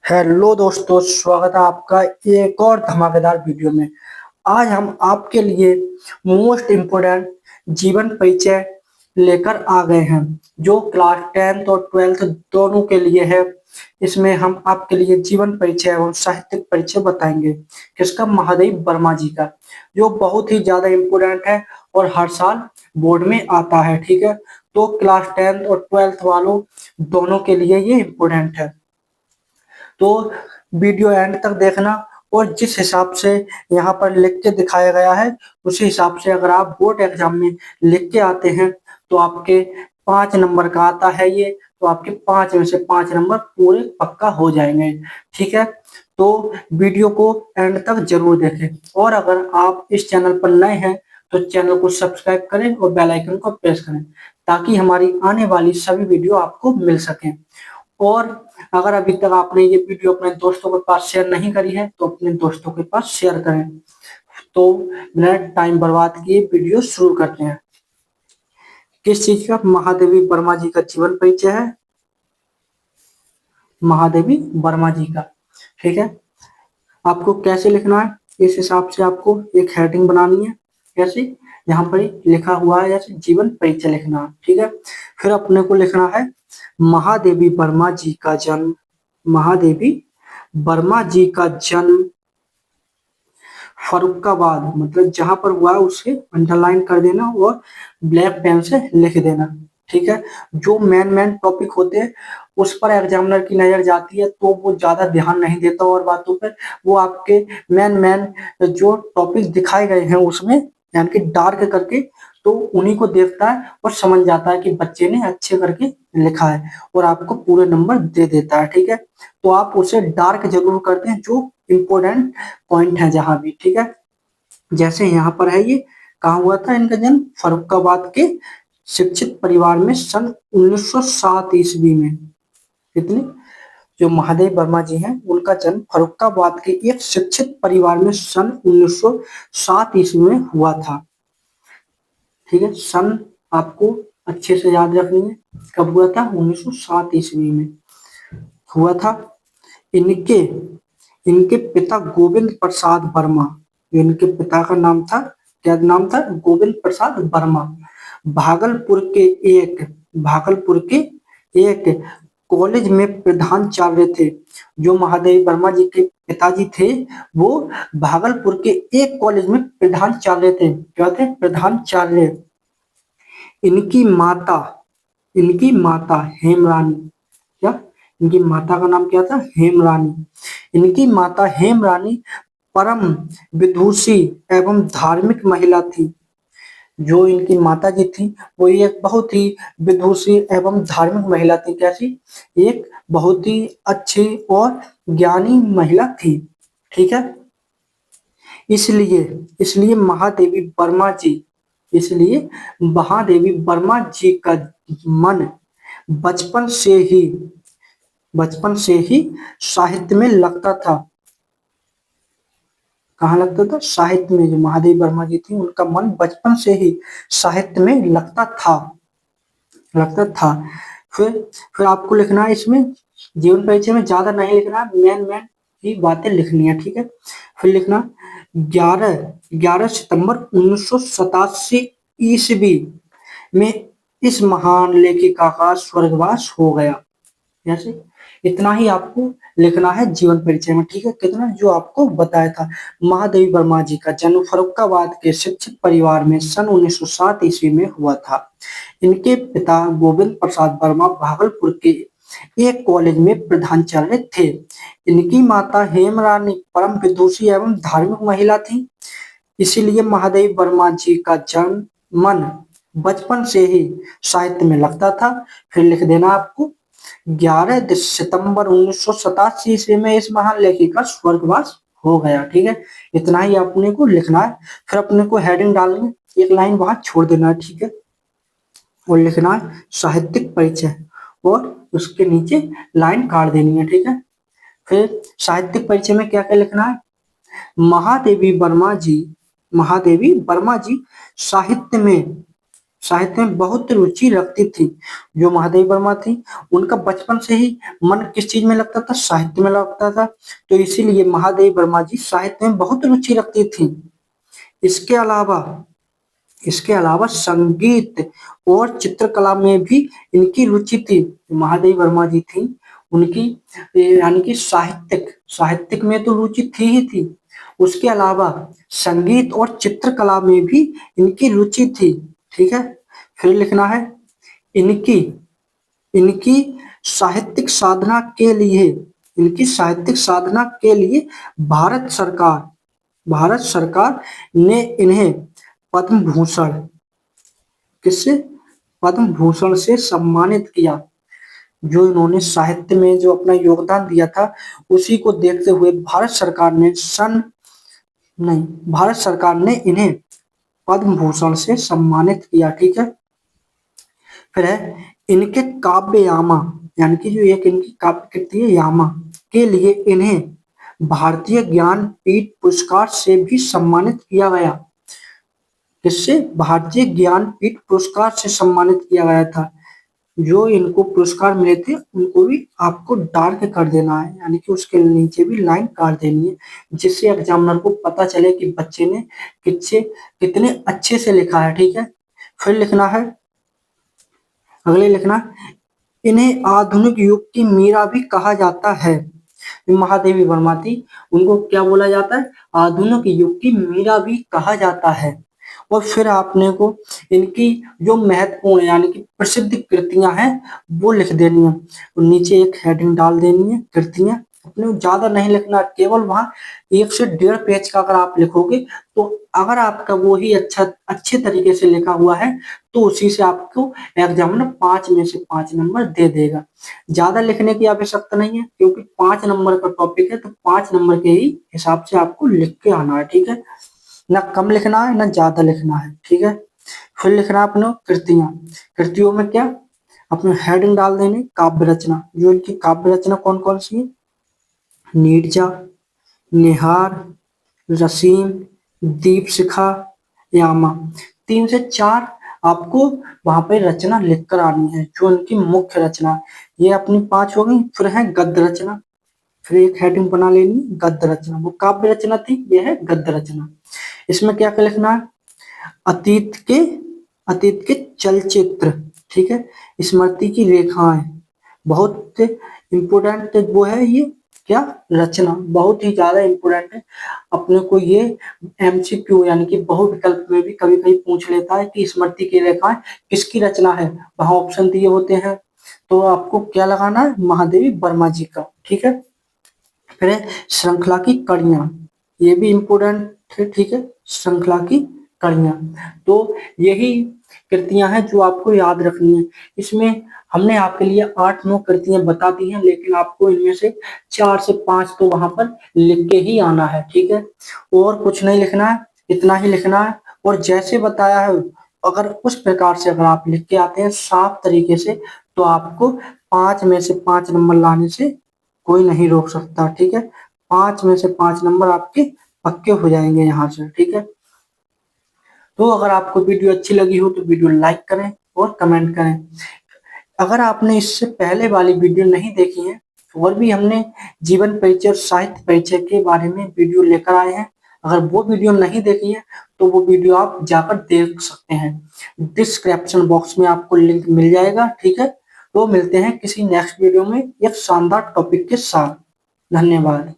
Hello दोस्तों, स्वागत है आपका एक और धमाकेदार वीडियो में। आज हम आपके लिए मोस्ट इम्पोर्टेंट जीवन परिचय लेकर आ गए हैं, जो क्लास 10th और 12th दोनों के लिए है। इसमें हम आपके लिए जीवन परिचय एवं साहित्यिक परिचय बताएंगे। किसका? महादेव वर्मा जी का, जो बहुत ही ज्यादा इम्पोर्टेंट है और हर साल बोर्ड में आता है। ठीक है, तो क्लास 10th और 12th वालों दोनों के लिए ये इम्पोर्टेंट है। तो वीडियो एंड तक देखना, और जिस हिसाब से यहाँ पर लिख के दिखाया गया है उसी हिसाब से अगर आप बोर्ड एग्जाम में लिख के आते हैं तो आपके 5 नंबर का आता है ये। तो आपके 5 में से 5 नंबर पूरे पक्का हो जाएंगे। ठीक है, तो वीडियो को एंड तक जरूर देखें, और अगर आप इस चैनल पर नए हैं तो चैनल को सब्सक्राइब करें और बेल आइकन को प्रेस करें, ताकि हमारी आने वाली सभी वीडियो आपको मिल सकें। और अगर अभी तक आपने ये वीडियो अपने दोस्तों के पास शेयर नहीं करी है तो अपने दोस्तों के पास शेयर करें। तो बिना टाइम बर्बाद किए वीडियो शुरू करते हैं। किस चीज का? महादेवी वर्मा जी का जीवन परिचय है, महादेवी वर्मा जी का। ठीक है, आपको कैसे लिखना है इस हिसाब से आपको एक हेडिंग बनानी है। कैसे? यहाँ पर ही लिखा हुआ है जैसे जीवन परिचय लिखना है। ठीक है, फिर अपने को लिखना है महादेवी वर्मा जी का जन्म। महादेवी वर्मा जी का जन्म फर्रुखाबाद, मतलब जहां पर हुआ है उसे अंडरलाइन कर देना और ब्लैक पेन से लिख देना। ठीक है, जो मेन टॉपिक होते हैं उस पर एग्जामिनर की नजर जाती है तो वो ज्यादा ध्यान नहीं देता और बातों पर। वो आपके मेन जो टॉपिक दिखाए गए हैं उसमें यानी कि डार्क करके, तो उन्हीं को देखता है और समझ जाता है कि बच्चे ने अच्छे करके लिखा है और आपको पूरे नंबर दे देता है। ठीक है, तो आप उसे डार्क जरूर करते हैं जो इम्पोर्टेंट पॉइंट है जहां भी। ठीक है, जैसे यहाँ पर है ये कहाँ हुआ था इनका जन्म? फर्रुखाबाद के शिक्षित परिवार में सन 1907 ईस्वी में। कितने? जो महादेव वर्मा जी हैं उनका जन्म फर्रुखाबाद के एक शिक्षित परिवार में सन 1907 ईस्वी में हुआ था। ठीक है, सन आपको अच्छे से याद रखनी है। कब हुआ था? 1907 ईस्वी में हुआ था। इनके इनके पिता गोविंद प्रसाद वर्मा, इनके पिता का नाम था, क्या नाम था? गोविंद प्रसाद वर्मा। भागलपुर के एक भागलपुर के एक कॉलेज में प्रधानाचार्य थे। जो महादेव वर्मा जी के पिताजी थे वो भागलपुर के एक कॉलेज में प्रधानाचार्य थे। क्या थे? प्रधानाचार्य। इनकी माता इनकी माता हेमरानी, क्या? इनकी माता का नाम क्या था? हेमरानी। इनकी माता हेमरानी परम विदुषी एवं धार्मिक महिला थी। जो इनकी माता जी थी वो एक बहुत ही विदुषी एवं धार्मिक महिला थी। कैसी? एक बहुत ही अच्छी और ज्ञानी महिला थी। ठीक है, इसलिए इसलिए महादेवी वर्मा जी इसलिए महादेवी वर्मा जी का मन बचपन से ही बचपन से ही साहित्य में लगता था। कहाँ लगता था? साहित्य में। जो महादेवी वर्मा जी थी उनका मन बचपन से ही साहित्य में लगता था। फिर फिर आपको लिखना है इसमें जीवन परिचय में, ज्यादा नहीं लिखना, मेन की बातें लिखनी है। ठीक है, फिर लिखना 11 सितंबर 1987 ईस्वी में इस महान लेखिका का स्वर्गवास हो गया। जैसे इतना ही आपको लिखना है जीवन परिचय में। ठीक है, कितना? जो आपको बताया था। महादेवी वर्मा जी का जन्म फर्रुखाबाद के शिक्षित परिवार में सन 1907 ईस्वी में हुआ था। इनके पिता गोविंद प्रसाद वर्मा भागलपुर के एक कॉलेज में प्रधानाचार्य थे। इनकी माता हेमरानी परम विदुषी एवं धार्मिक महिला थी। इसीलिए महादेव वर्मा जी का जन्म मन बचपन से ही साहित्य में लगता था। फिर लिख देना आपको 11 सितंबर 1987 ईस्वी में इस महान लेखिका का स्वर्गवास हो गया। ठीक है, इतना ही अपने को लिखना है। फिर अपने को हेडिंग डालनी, एक लाइन वहां छोड़ देना है। ठीक है, और लिखना है साहित्यिक परिचय और उसके नीचे लाइन काट देनी है। ठीक है, फिर साहित्यिक परिचय में क्या क्या लिखना है? महादेवी वर्मा जी साहित्य में साहित्य में बहुत रुचि रखती थी। जो महादेवी वर्मा थी, उनका बचपन से ही मन किस चीज में लगता था? साहित्य में लगता था। तो इसीलिए महादेवी वर्मा जी साहित्य में बहुत रुचि रखती थी। इसके अलावा इसके अलावा संगीत और चित्रकला में भी इनकी रुचि थी। महादेवी वर्मा जी थी, उनकी यानी कि साहित्यिक साहित्यिक में तो रुचि थी ही थी। उसके अलावा संगीत और चित्रकला में भी इनकी रुचि थी। ठीक है, फिर लिखना है इनकी इनकी साहित्यिक साधना के लिए इनकी साहित्यिक साधना के लिए भारत सरकार ने इन्हें पद्म भूषण किससे पद्म भूषण से सम्मानित किया। जो इन्होंने साहित्य में जो अपना योगदान दिया था, उसी को देखते हुए भारत सरकार ने इन्हें पद्म भूषण से सम्मानित किया। ठीक है, फिर है इनके काव्य यामा, यानी कि जो एक इनकी काव्य कृति है यामा, के लिए इन्हें भारतीय ज्ञानपीठ पुरस्कार से भी सम्मानित किया गया। किससे? भारतीय ज्ञानपीठ पुरस्कार से सम्मानित किया गया था। जो इनको पुरस्कार मिले थे उनको भी आपको डार्क कर देना है, यानी कि उसके नीचे भी लाइन काट देनी है, जिससे एग्जामिनर को पता चले कि बच्चे ने कितने अच्छे से लिखा है। ठीक है, फिर लिखना है अगले लिखना, इन्हें आधुनिक युग की मीरा भी कहा जाता है। महादेवी वर्मा थी, उनको क्या बोला जाता है? आधुनिक युग की मीरा भी कहा जाता है। और फिर आपने को इनकी जो महत्वपूर्ण यानी कि प्रसिद्ध कृतियां हैं वो लिख देनी है। और नीचे एक हेडिंग डाल देनी है कृतियां। अपने ज्यादा नहीं लिखना, केवल वहां 1 से 1.5 पेज का अगर आप लिखोगे तो अगर आपका वो ही अच्छे तरीके से लिखा हुआ है तो उसी से आपको एग्जामिनर 5 में से 5 नंबर दे देगा। ज्यादा लिखने की आवश्यकता नहीं है, क्योंकि 5 नंबर का टॉपिक है तो 5 नंबर के ही हिसाब से आपको लिख के आना है। ठीक है, ना कम लिखना है ना ज्यादा लिखना है। ठीक है, फिर लिखना है अपने कृतियां। कृतियों में क्या अपने हेडिंग डाल देनी, काव्य रचना। जो इनकी काव्य रचना कौन कौन सी है? नीरजा, निहार, रसीम, दीप शिखा, यामा। 3 से 4 आपको वहां पे रचना लिख कर आनी है, जो उनकी मुख्य रचना। ये अपनी 5 हो गई। फिर है गद्य रचना। फिर एक हेडिंग बना लेनी गद्य रचना। वो काव्य रचना थी, ये है गद्य रचना। इसमें क्या क्या लिखना है? अतीत के अतीत के चलचित्र। ठीक है, स्मृति की रेखाएं। बहुत इंपोर्टेंट वो है ये क्या रचना, बहुत ही ज्यादा इंपोर्टेंट है। अपने को ये एमसीक्यू यानी कि बहुविकल्प में भी कभी कभी पूछ लेता है कि स्मृति की रेखाएं किसकी रचना है। वहां ऑप्शन दिए होते हैं, तो आपको क्या लगाना है? महादेवी वर्मा जी का। ठीक है, फिर है श्रृंखला की कड़ियां। ये भी इम्पोर्टेंट है। ठीक है, श्रृंखला की कड़ियां। तो यही कृतियां हैं जो आपको याद रखनी है। इसमें हमने आपके लिए 8-9 कृतियां बता दी हैं, लेकिन आपको इनमें से 4 से 5 तो वहां पर लिख के ही आना है। ठीक है, और कुछ नहीं लिखना है, इतना ही लिखना है। और जैसे बताया है, अगर उस प्रकार से अगर आप लिख के आते हैं साफ तरीके से, तो आपको 5 में से 5 नंबर लाने से कोई नहीं रोक सकता। ठीक है, 5 में से 5 नंबर आपके पक्के हो जाएंगे यहाँ से। ठीक है, तो अगर आपको वीडियो अच्छी लगी हो तो वीडियो लाइक करें और कमेंट करें। अगर आपने इससे पहले वाली वीडियो नहीं देखी है, और भी हमने जीवन परिचय और साहित्य परिचय के बारे में वीडियो लेकर आए हैं, अगर वो वीडियो नहीं देखी है तो वो वीडियो आप जाकर देख सकते हैं। डिस्क्रिप्शन बॉक्स में आपको लिंक मिल जाएगा। ठीक है, तो मिलते हैं किसी नेक्स्ट वीडियो में एक शानदार टॉपिक के साथ। धन्यवाद।